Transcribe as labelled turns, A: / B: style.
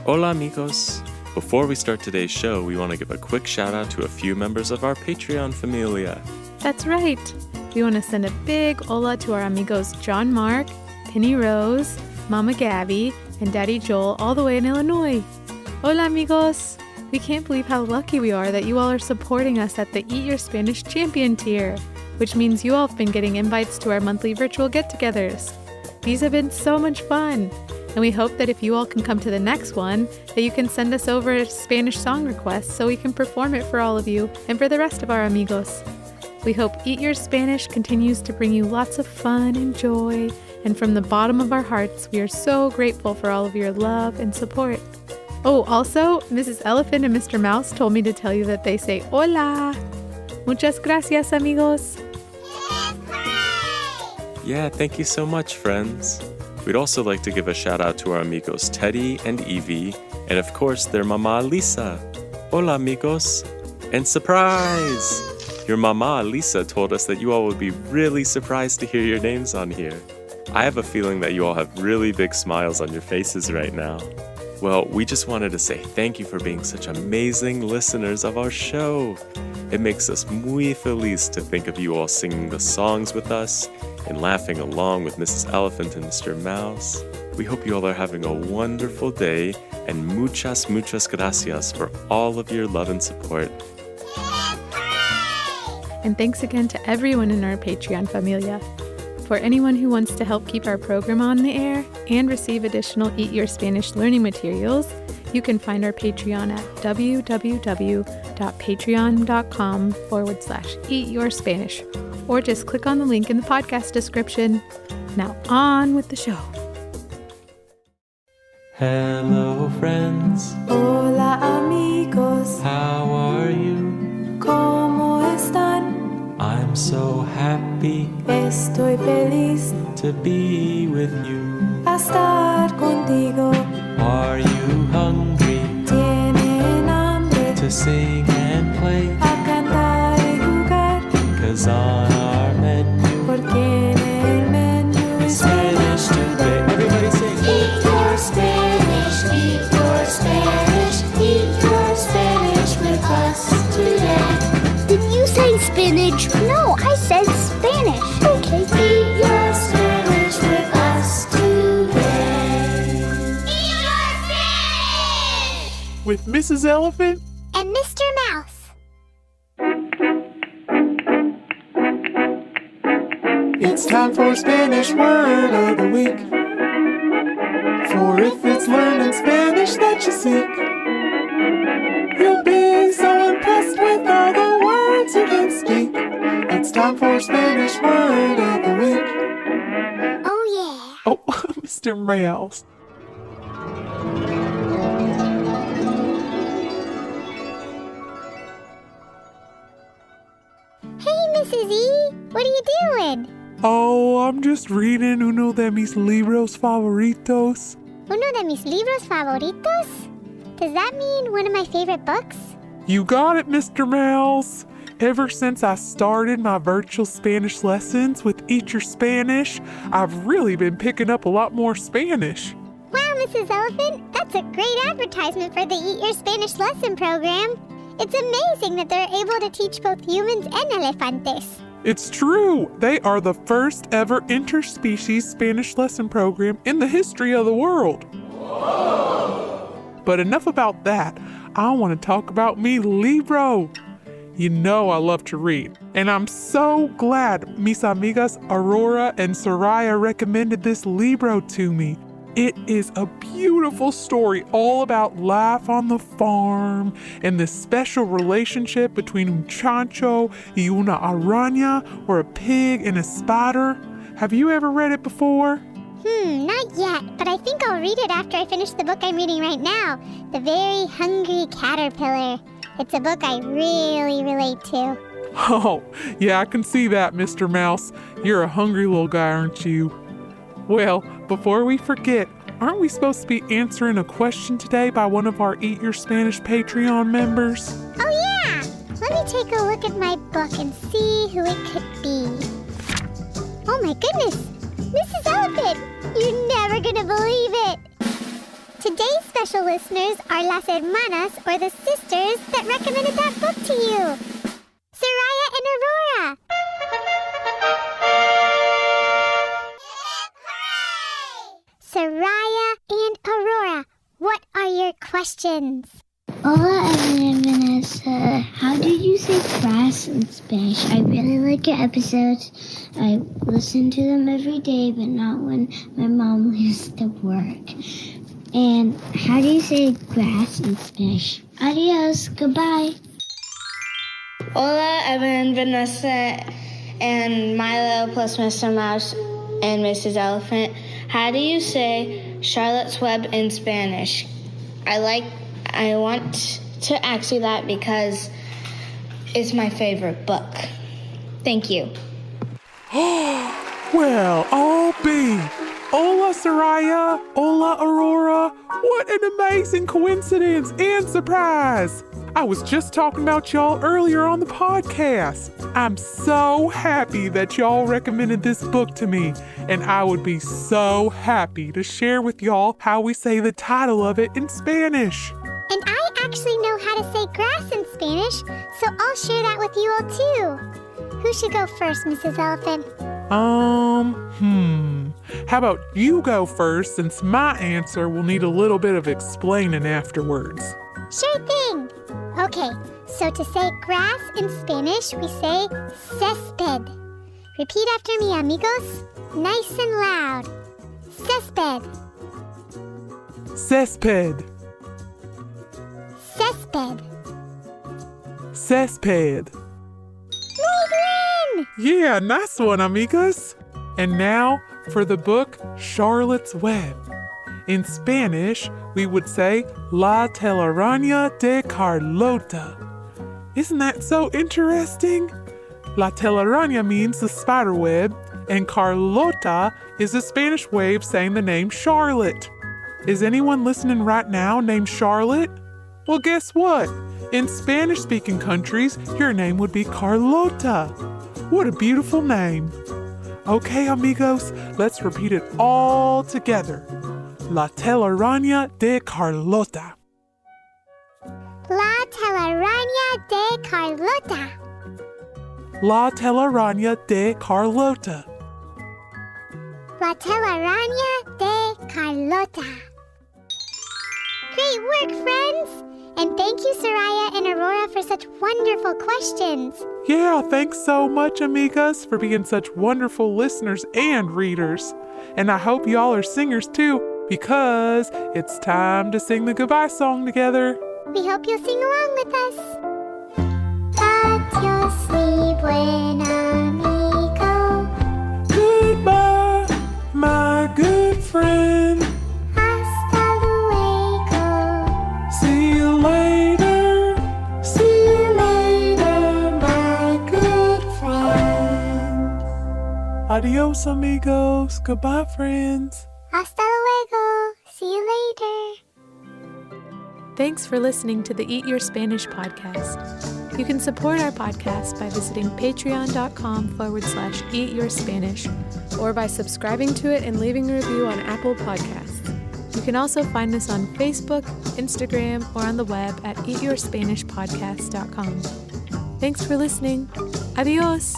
A: Hola amigos! Before we start today's show, we want to give a quick shout out to a few members of our Patreon familia.
B: That's right. We want to send a big hola to our amigos John Mark, Penny Rose, Mama Gabby, and Daddy Joel all the way in Illinois. Hola amigos! We can't believe how lucky we are that you all are supporting us at the Eat Your Spanish Champion tier, which means you all have been getting invites to our monthly virtual get-togethers. These have been so much fun, and we hope that if you all can come to the next one, that you can send us over a Spanish song request so we can perform it for all of you and for the rest of our amigos. We hope Eat Your Spanish continues to bring you lots of fun and joy, and from the bottom of our hearts, we are so grateful for all of your love and support. Oh, also, Mrs. Elephant and Mr. Mouse told me to tell you that they say hola. Muchas gracias, amigos.
A: Yeah, thank you so much, friends. We'd also like to give a shout out to our amigos Teddy and Evie, and of course their mama Lisa. Hola, amigos. And surprise! Your mama Lisa told us that you all would be really surprised to hear your names on here. I have a feeling that you all have really big smiles on your faces right now. Well, we just wanted to say thank you for being such amazing listeners of our show. It makes us muy feliz to think of you all singing the songs with us and laughing along with Mrs. Elephant and Mr. Mouse. We hope you all are having a wonderful day, and muchas gracias for all of your love and support.
B: And thanks again to everyone in our Patreon familia. For anyone who wants to help keep our program on the air and receive additional Eat Your Spanish learning materials, you can find our Patreon at www.patreon.com/eatyourspanish, or just click on the link in the podcast description. Now on with the show.
A: Hello, friends.
C: Hola amigos,
A: How are you?
C: ¿cómo están?
A: I'm so happy
C: Estoy feliz
A: to be with you.
C: a estar contigo.
A: Are you hungry
C: Tienen hambre
A: to sing and play?
C: a cantar y jugar,
A: 'Cause on our menu
C: porque en el menú
A: is Spanish today. Everybody sing.
D: Eat your Spanish, eat your Spanish, eat your Spanish with us today.
E: Did you say spinach? No, I said Spanish. Okay.
D: Eat your Spanish with us today. Eat your Spanish!
F: With Mrs. Elephant?
E: And Mr. Mouse.
F: It's time for Spanish Word of the Week. For if it's learning Spanish that you seek, you'll be so impressed with all the words you can speak. It's time for Spanish Word of the Week.
E: Oh, yeah.
F: Oh, Mr. Mouse.
E: Hey, Mrs. E, what are you doing?
F: Oh, I'm just reading uno de mis libros favoritos.
E: Uno de mis libros favoritos? Does that mean one of my favorite books?
F: You got it, Mr. Mouse. Ever since I started my virtual Spanish lessons with Eat Your Spanish, I've really been picking up a lot more Spanish.
E: Wow, Mrs. Elephant, that's a great advertisement for the Eat Your Spanish lesson program. It's amazing that they're able to teach both humans and elefantes.
F: It's true. They are the first ever interspecies Spanish lesson program in the history of the world. Whoa. But enough about that. I want to talk about mi libro. You know I love to read, and I'm so glad mis amigas Aurora and Soraya recommended this libro to me. It is a beautiful story all about life on the farm and the special relationship between un chancho y una araña, or a pig and a spider. Have you ever read it before?
E: Not yet, but I think I'll read it after I finish the book I'm reading right now, The Very Hungry Caterpillar. It's a book I really relate to.
F: Oh, yeah, I can see that, Mr. Mouse. You're a hungry little guy, aren't you? Well, before we forget, aren't we supposed to be answering a question today by one of our Eat Your Spanish Patreon members?
E: Oh yeah! Let me take a look at my book and see who it could be. Oh my goodness! Mrs. Elephant! You're never gonna believe it! Today's special listeners are las hermanas, or the sisters that recommended that book to you. Soraya and Aurora. Soraya and Aurora, what are your questions?
G: Hola, Evan and Vanessa. How do you say grass in Spanish? I really like your episodes. I listen to them every day, but not when my mom leaves to work. And how do you say grass in Spanish? Adios. Goodbye.
H: Hola, Evan, Vanessa, and Milo plus Mr. Mouse and Mrs. Elephant. How do you say Charlotte's Web in Spanish? I want to ask you that because it's my favorite book. Thank you.
F: Well, I'll be. Hola, Soraya. Hola, Aurora. What an amazing coincidence and surprise. I was just talking about y'all earlier on the podcast. I'm so happy that y'all recommended this book to me, and I would be so happy to share with y'all how we say the title of it in Spanish.
E: And I actually know how to say grass in Spanish, so I'll share that with you all too. Who should go first, Mrs. Elephant?
F: How about you go first, since my answer will need a little bit of explaining afterwards.
E: Sure thing. Okay, so to say grass in Spanish, we say césped. Repeat after me, amigos. Nice and loud. Césped.
F: Césped.
E: Césped.
F: Césped.
E: Win!
F: Yeah, nice one, amigos. And now for the book Charlotte's Web. In Spanish, we would say La Telaraña de Carlota. Isn't that so interesting? La Telaraña means the spider web, and Carlota is a Spanish way of saying the name Charlotte. Is anyone listening right now named Charlotte? Well, guess what? In Spanish-speaking countries, your name would be Carlota. What a beautiful name. Okay, amigos, let's repeat it all together. La Telaraña de Carlota.
E: La Telaraña de Carlota.
F: La Telaraña de Carlota.
E: La Telaraña de Carlota. Great work, friends! And thank you, Soraya and Aurora, for such wonderful questions.
F: Yeah, thanks so much, amigas, for being such wonderful listeners and readers. And I hope y'all are singers too, because it's time to sing the goodbye song together.
E: We hope you'll sing along with us. Adios, mi buen amigo.
F: Goodbye, my good friend.
E: Hasta luego.
F: See you later. See you later, my good friend. Adios, amigos. Goodbye, friends.
E: Hasta luego. See you later.
B: Thanks for listening to the Eat Your Spanish podcast. You can support our podcast by visiting patreon.com/eatyourspanish or by subscribing to it and leaving a review on Apple Podcasts. You can also find us on Facebook, Instagram, or on the web at eatyourspanishpodcast.com. Thanks for listening. Adios!